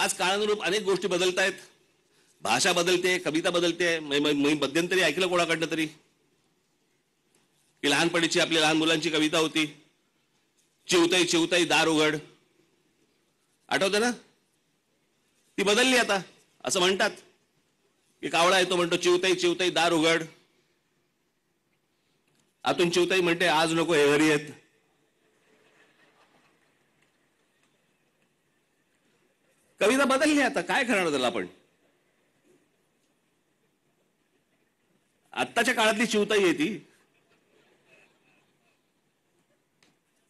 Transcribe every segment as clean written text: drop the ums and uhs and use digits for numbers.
आज काळानुरूप अनेक गोष्टी बदलत आहेत, भाषा बदलते, कविता बदलते. मी मध्यंतरी ऐकलं कोणाकडनं तरी की लहानपणीची आपल्या लहान मुलांची कविता होती, चिवताई चिवताई दार उघड. आठवतं ना? ती बदलली आता. असं म्हणतात की कावळा येतो म्हणतो चिवताई चिवताई दार उघड. आतून चिवताई म्हणते आज नको हे घरी येत. कविता बदलली आता, काय करणार त्याला आपण? आत्ताच्या काळातली चिवताई आहे ती.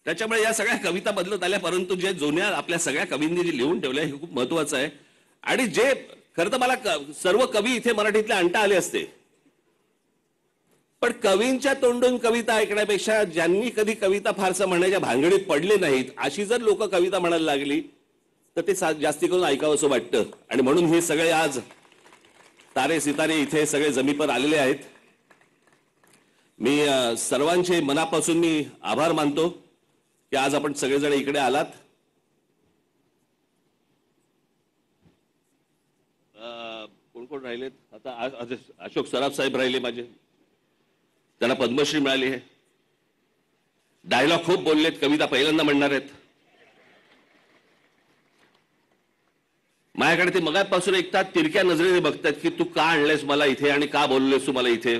त्याच्यामुळे या सगळ्या कविता बदलत आल्या, परंतु जे जुन्या आपल्या सगळ्या कवींनी जे लिहून ठेवलंय हे खूप महत्वाचं आहे. आणि जे खरं तर मला सर्व कवी इथे मराठीतले आणता आले असते, पण कवींच्या तोंडून कविता ऐकण्यापेक्षा ज्यांनी कधी कविता फारसं म्हणण्याच्या भानगडीत पडले नाहीत अशी जर लोक कविता म्हणायला लागली तर ते जास्ती करून ऐकावं असं वाटतं. आणि म्हणून हे सगळे आज तारे सितारे इथे सगळे जमीपर आलेले आहेत. मी सर्वांचे मनापासून मी आभार मानतो की आज आपण सगळेजण इकडे आलात. कोण कोण राहिलेत आता? अशोक सराफ साहेब राहिले माझे, त्यांना पद्मश्री मिळाली आहे. डायलॉग खूप बोललेत, कविता पहिल्यांदा म्हणणार आहेत. माझ्याकडे ते मगापासून एकतात तिरक्या नजरेने बघतात की तू का आणलेस मला इथे आणि का बोललेस तू मला इथे.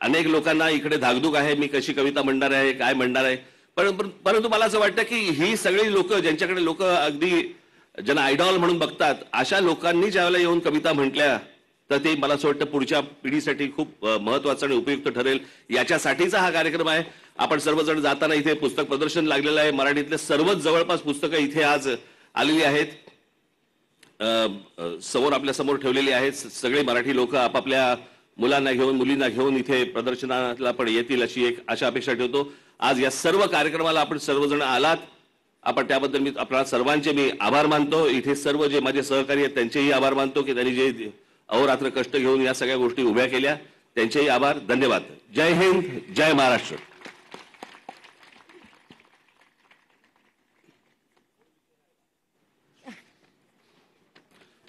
अनेक लोकांना इकडे धाकधूक आहे मी कशी कविता म्हणणार आहे, काय म्हणणार आहे. परंतु मला असं वाटतं की ही सगळी लोक ज्यांच्याकडे लोक अगदी ज्यांना आयडॉल म्हणून बघतात, अशा लोकांनी ज्यावेळेला येऊन कविता म्हटल्या तर ते मला असं वाटतं पुढच्या पिढीसाठी खूप महत्वाचं आणि उपयुक्त ठरेल. याच्यासाठीचा हा कार्यक्रम आहे. आपण सर्वजण जाताना इथे पुस्तक प्रदर्शन लागलेलं आहे. मराठीतले सर्वच जवळपास पुस्तकं इथे आज आलेली आहेत, समोर आपल्या समोर ठेवलेली आहेत. सगळे मराठी लोक आपापल्या मुलांना घेऊन मुलींना घेऊन इथे प्रदर्शनाला पण येतील अशी एक आशा अपेक्षा ठेवतो. आज या सर्व कार्यक्रमाला आपण सर्वजण आलात, आपण त्याबद्दल मी आपल्या सर्वांचे मी आभार मानतो. इथे सर्व जे माझे सहकारी आहेत त्यांचेही आभार मानतो की त्यांनी जे अहोरात्र कष्ट घेऊन या सगळ्या गोष्टी उभ्या केल्या, त्यांचेही आभार. धन्यवाद. जय हिंद, जय महाराष्ट्र.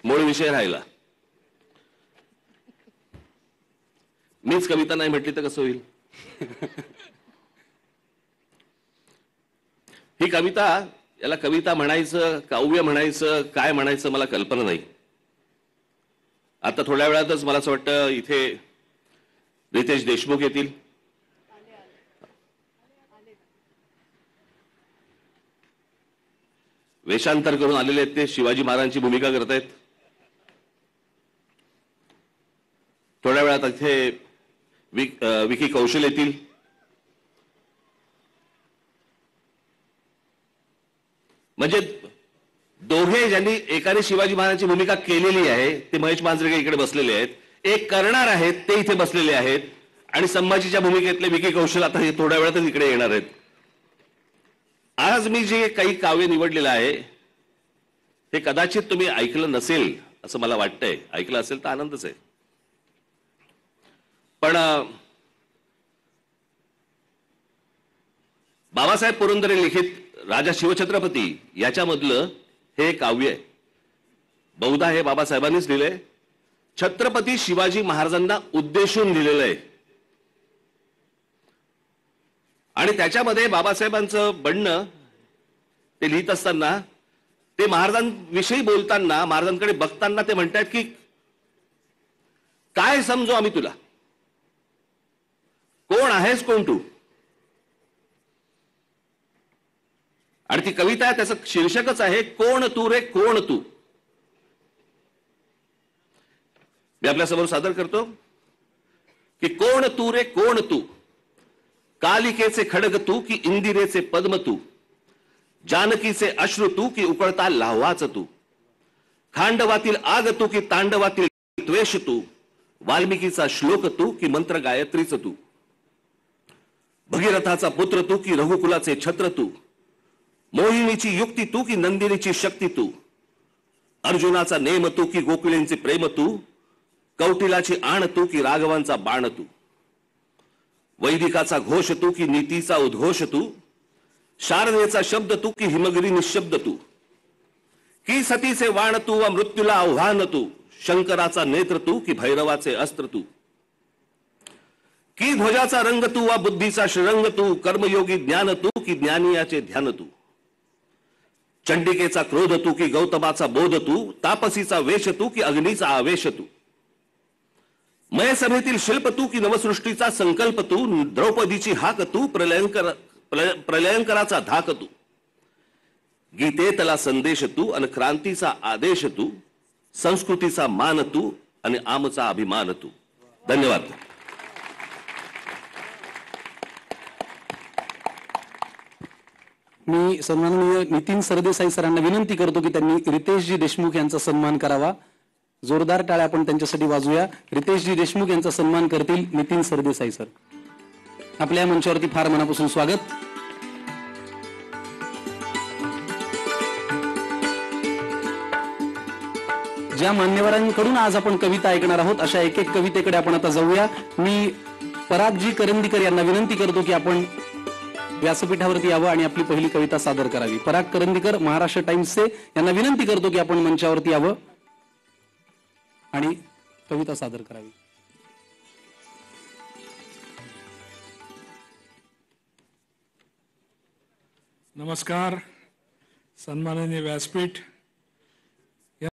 मूळ विषय राहिला. मीच कविता नाही म्हटली तर कसं होईल? ही कविता, याला कविता म्हणायचं, काव्य म्हणायचं, काय म्हणायचं मला कल्पना नाही. आता थोड्या वेळातच मला असं वाटतं इथे रितेश देशमुख येतील. वेषांतर करून आलेले आहेत, ते शिवाजी महाराजांची भूमिका करत आहेत. थोड्या वेळात इथे विकी कौशल येतील. म्हणजे दोघे ज्यांनी एकाने शिवाजी महाराजांची भूमिका केलेली आहे ते महेश मांजरेकर इकडे बसलेले आहेत, एक करणार आहेत ते इथे बसलेले आहेत, आणि संभाजीच्या भूमिकेतले विकी कौशल आता हे थोड्या वेळातच इकडे येणार आहेत. आज मी जे काही काव्य निवडलेलं आहे ते कदाचित तुम्ही ऐकलं नसेल असं मला वाटतंय. ऐकलं असेल तर आनंदच आहे. पण बाबासाहेब पुरंदरे लिखित राजा शिवछत्रपती याच्यामधलं हे काव्य आहे. बहुधा हे बाबासाहेबांनीच लिहिलंय. छत्रपती शिवाजी महाराजांना उद्देशून लिहिलेलं आहे. आणि त्याच्यामध्ये बाबासाहेबांचं म्हणणं ते लिहित असताना, ते महाराजांविषयी बोलताना, महाराजांकडे बघताना ते म्हणतात की काय समजू आम्ही तुला, कोण आहेस कोण तू. आणि ती कविता आहे, त्याचं शीर्षकच आहे कोण तू रे कोण तू. मी आपल्यासमोर सादर करतो की कोण तू रे कोण तू, कालिकेचे खडग तू की इंदिरेचे पद्म तू, जानकीचे अश्रू तू की उकळता लाव्हाच तू, खांडवातील आग तू की तांडवातील द्वेष तू, वाल्मिकीचा श्लोक तू की मंत्र गायत्रीच तू, भगीरथाचा पुत्र तू की रघुकुलाचे छत्र तू, मोहिनीची युक्ती तू की नंदिनीची शक्ती तू, अर्जुनाचा नेम तू की गोकुळींचे प्रेम तू, कौटिलाची आण तू की राघवांचा बाण तू, वैदिकाचा घोष तू की नीतीचा उद्घोष तू, शारदेचा शब्द तू की हिमगिरी निशब्द तू, की सतीचे वाण तू व मृत्यूला आव्हान तू, शंकराचा नेत्र तू की भैरवाचे अस्त्र तू, की ध्वजाचा रंग तू वा बुद्धीचा श्रीरंग तू, कर्मयोगी ज्ञान तू की ज्ञानियाचे ध्यान तू, चंडिकेचा क्रोध तू की गौतमाचा बोध तू, तापसीचा वेश तू की अग्नीचा आवेश तू, मयसभेतील शिल्प तू की नवसृष्टीचा संकल्प तू, द्रौपदीची हाक तू प्रलयंकराचा धाक तू, गीतेतला संदेश तू आणि क्रांतीचा आदेश तू, संस्कृतीचा मान तू आणि आमचा अभिमान तू. धन्यवाद. मी सन्माननीय नितीन सरदेसाई सरांना विनंती करतो की त्यांनी रितेशजी देशमुख यांचा सन्मान करावा. जोरदार टाळ्या आपण त्यांच्यासाठी वाजूया. रितेशजी देशमुख यांचा सन्मान करतील नितीन सरदेसाई सर. आपल्या मंचावरती फार मनापासून स्वागत. ज्या मान्यवरांकडून आज आपण कविता ऐकणार आहोत अशा एक एक कवितेकडे आपण आता जाऊया. मी परागजी करंदीकर यांना विनंती करतो की आपण व्यासपीठावरती यावं आणि आपली पहिली कविता सादर करावी. पराग करंदीकर, महाराष्ट्र टाइम्सचे, यांना विनंती करतो की आपण मंचावरती यावं आणि कविता सादर करावी. नमस्कार. सन्माननीय व्यासपीठ,